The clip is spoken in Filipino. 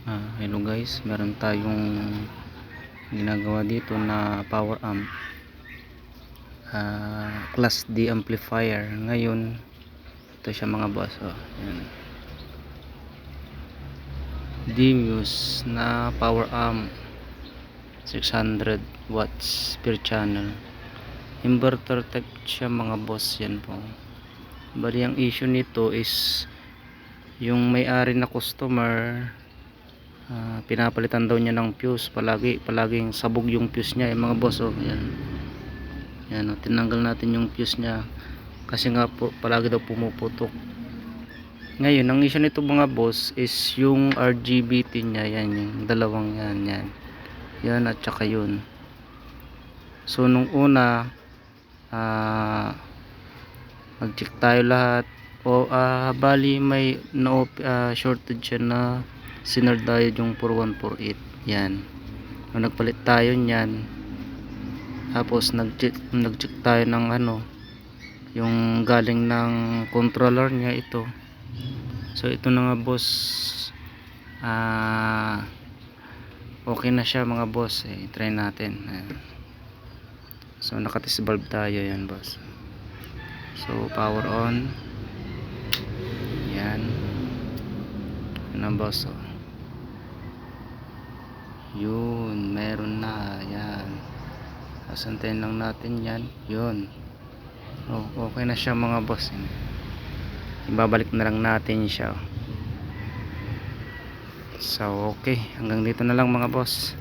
Hello guys, meron tayong ginagawa dito na power amp, class D amplifier. Ngayon ito siya mga boss, yan. D-Muse na power amp, 600 watts per channel, inverter type siya mga boss. Yan po, bali ang issue nito is yung may-ari na customer, pinapalitan daw niya ng fuse. Palaging sabog yung fuse niya, mga boss. Yan, tinanggal natin yung fuse niya kasi nga po palagi daw pumuputok. Ngayon ang issue nito mga boss is yung RGBT niya, yan, yung dalawang yan at saka yun. So nung una mag-check tayo lahat, bali may shorted siya na Synar diode yung 4148. Yan, nagpalit tayo niyan. Tapos nag-check tayo ng yung galing ng controller niya, ito. So ito na nga boss, okay na siya mga boss. Try natin. So naka-test valve tayo, yan boss. So power on, yan na boss. Yun, meron na, yan. Asantayin lang natin yan, yun. Okay na siya mga boss. Ibabalik na lang natin siya. So okay, hanggang dito na lang mga boss.